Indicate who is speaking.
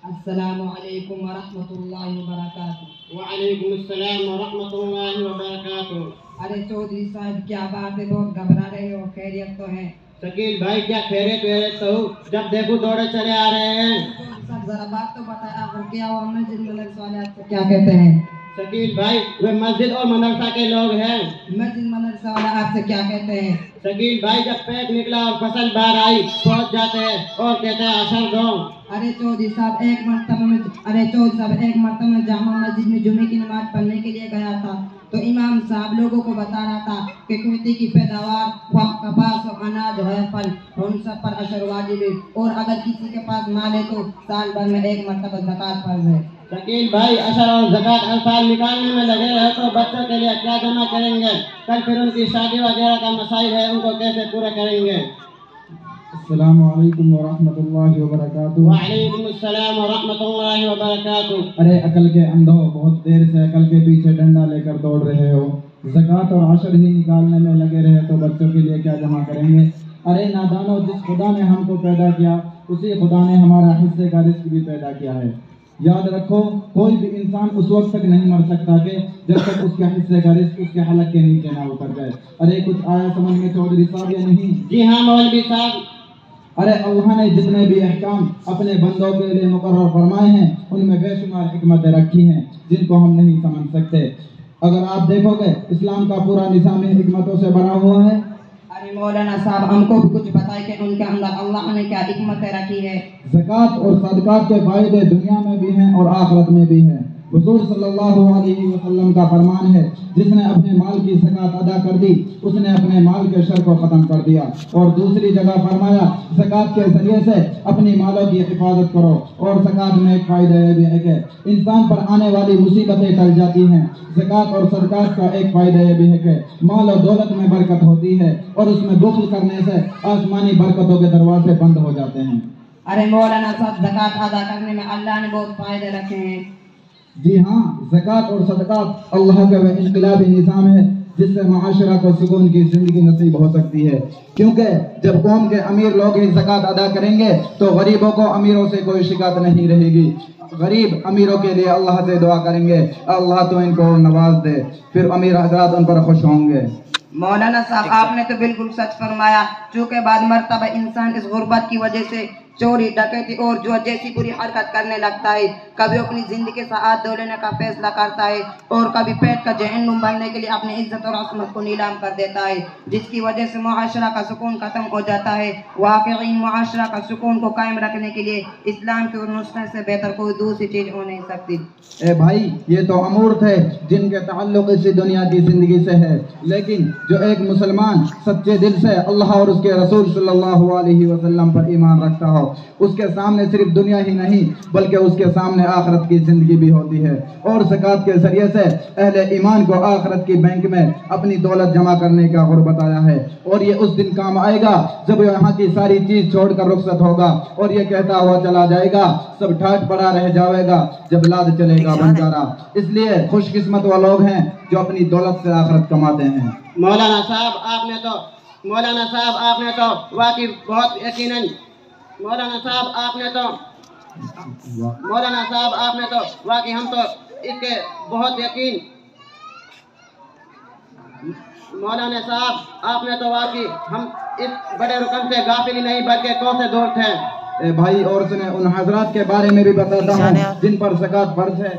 Speaker 1: السلام علیکم ورحمۃ اللہ وبرکاتہ۔
Speaker 2: وعلیکم السلام ورحمۃ اللہ وبرکاتہ۔
Speaker 1: ارے چودھری صاحب کیا بات ہے، بہت گھبرا رہے ہو، خیریت تو ہے؟
Speaker 2: شکیل بھائی کیا خیریت تو ہوں، جب دیکھو دوڑے چلے آ رہے ہیں۔
Speaker 1: سب ذرا بات تو بتایا، آخر کیا ہوا؟ مسجد مدرسہ والے آپ کو کیا کہتے ہیں؟
Speaker 2: شکیل بھائی وہ مسجد اور مدرسہ کے لوگ ہیں۔
Speaker 1: مسجد مدرسہ والے آپ سے کیا کہتے ہیں؟
Speaker 2: شکیل بھائی جب پیٹ نکلا اور فصل باہر آئی پہنچ جاتے ہیں اور کہتے ہیں عشر دو۔
Speaker 1: ارے چودھری صاحب ایک مرتبہ میں جامع مسجد میں جمعے کی نماز پڑھنے کے لیے گیا تھا، تو امام صاحب لوگوں کو بتا رہا تھا کہ کھیتی کی پیداوار، کپاس و اناج ہے، پھل، ان سب پر عشر واجب ہے، اور اگر کسی کے پاس مال ہے تو سال بھر میں ایک مرتبہ زکوٰۃ فرض ہے۔
Speaker 2: شکیل بھائی عشر اور زکوٰۃ ہر سال نکالنے میں لگے رہے تو بچوں کے لیے کیا جمع کریں گے؟ کل پھر ان کی شادی وغیرہ کا مسائل ہے، ان کو کیسے پورے کریں گے؟
Speaker 3: السلام علیکم ورحمۃ اللہ وبرکاتہ۔
Speaker 2: وعلیکم السلام ورحمۃ اللہ وبرکاتہ۔
Speaker 3: ارے عقل کے اندھو، بہت دیر سے عقل کے پیچھے ڈنڈا لے کر دوڑ رہے ہو، زکوٰۃ اور عشر ہی نکالنے میں لگے رہے تو بچوں کے لیے کیا جمع کریں گے؟ ارے نادانو، جس خدا نے ہم کو پیدا کیا اسی خدا نے ہمارا حصے کا رزق بھی پیدا کیا ہے۔ یاد رکھو، کوئی بھی انسان اس وقت تک نہیں مر سکتا کہ جب تک اس کے حصے کا رزق اس کے حلق کے نیچے نہ اتر جائے۔ ارے کچھ آیا سمجھ میں چودھری صاحب یا نہیں؟
Speaker 2: جی ہاں مولوی صاحب۔
Speaker 3: ارے اللہ نے جتنے بھی احکام اپنے بندوں کے لیے مقرر فرمائے ہیں ان میں بے شمار حکمتیں رکھی ہیں جن کو ہم نہیں سمجھ سکتے۔ اگر آپ دیکھو گے اسلام کا پورا نظام حکمتوں سے بنا ہوا ہے۔
Speaker 1: ارے مولانا صاحب ہم کو بھی کچھ بتائے کہ ان کے اندر اللہ نے کیا حکمتیں رکھی ہے؟
Speaker 3: زکوٰۃ اور صدقات کے فائدے دنیا میں بھی ہیں اور آخرت میں بھی ہیں۔ حضور صلی اللہ علیہ وسلم کا فرمان ہے، جس نے اپنے مال کی زکوٰۃ ادا کر دی اس نے اپنے مال کے شر کو ختم کر دیا۔ اور دوسری جگہ فرمایا، زکوٰۃ کے ذریعے سے اپنی مالوں کی حفاظت کرو۔ اور زکوٰۃ میں ایک فائدہ یہ بھی ہے کہ انسان پر آنے والی مصیبتیں ٹل جاتی ہیں۔ زکوٰۃ اور صدقات کا ایک فائدہ یہ بھی ہے کہ مال و دولت میں برکت ہوتی ہے اور اس میں بخل کرنے سے آسمانی برکتوں کے دروازے بند ہو جاتے ہیں۔
Speaker 1: ارے مولانا صاحب زکوٰۃ ادا کرنے میں اللہ نے بہت فائدے رکھے ہیں۔
Speaker 3: جی ہاں، زکوٰۃ اور صدقات اللہ کا وہ انقلابی نظام ہے جس سے معاشرہ کو سکون کی زندگی نصیب ہو سکتی ہے، کیونکہ جب قوم کے امیر لوگ ہی زکوٰۃ ادا کریں گے تو غریبوں کو امیروں سے کوئی شکایت نہیں رہے گی۔ غریب امیروں کے لیے اللہ سے دعا کریں گے، اللہ تو ان کو نواز دے، پھر امیر حضرات ان پر خوش ہوں گے۔
Speaker 1: مولانا صاحب آپ نے تو بالکل سچ فرمایا، چونکہ بعد مرتبہ انسان اس غربت کی وجہ سے چوری، ڈکیتی اور جو جیسی بری حرکت کرنے لگتا ہے، کبھی اپنی زندگی سے ہاتھ دھو لینے کا فیصلہ کرتا ہے اور کبھی پیٹ کا جہنم بھرنے کے لیے اپنی عزت اور عصمت کو نیلام کر دیتا ہے، جس کی وجہ سے معاشرہ کا سکون ختم ہو جاتا ہے۔ واقعی معاشرہ کا سکون کو قائم رکھنے کے لیے اسلام کے نصرت سے بہتر کوئی دوسری چیز ہو نہیں سکتی۔
Speaker 3: اے بھائی، یہ تو امور تھے جن کے تعلق اسی دنیا کی زندگی سے ہے، لیکن جو ایک مسلمان سچے دل سے اللہ اور اس کے رسول صلی اللہ علیہ وسلم پر ایمان رکھتا ہو، اس کے سامنے صرف دنیا ہی نہیں بلکہ اس کے سامنے آخرت کی زندگی بھی ہوتی ہے۔ اور زکوٰۃ کے ذریعے سے اہل ایمان کو آخرت کی بینک میں اپنی دولت جمع کرنے کا غربت آیا ہے، اور یہ اس دن کام آئے گا جب یہاں کی ساری چیز چھوڑ کر رخصت ہوگا اور یہ کہتا ہوا چلا جائے گا، سب ٹھاٹ پڑا رہ جائے گا جب لاد چلے گا بنجارا۔ اس لیے خوش قسمت وہ لوگ ہیں جو اپنی دولت سے آخرت کماتے ہیں۔
Speaker 2: مولانا صاحب آپ نے تو واقعی بہت یقیناً مولانا صاحب آپ نے تو واقعی ہم تو اس کے بہت یقین مولانا صاحب آپ نے تو واقعی ہم اس بڑے رقم سے غافل ہی نہیں بلکہ کو سے دور تھے۔
Speaker 3: اے بھائی، اور سنیں ان حضرات کے بارے میں بھی بتاتا ہوں جن پر زکوٰۃ فرض ہے۔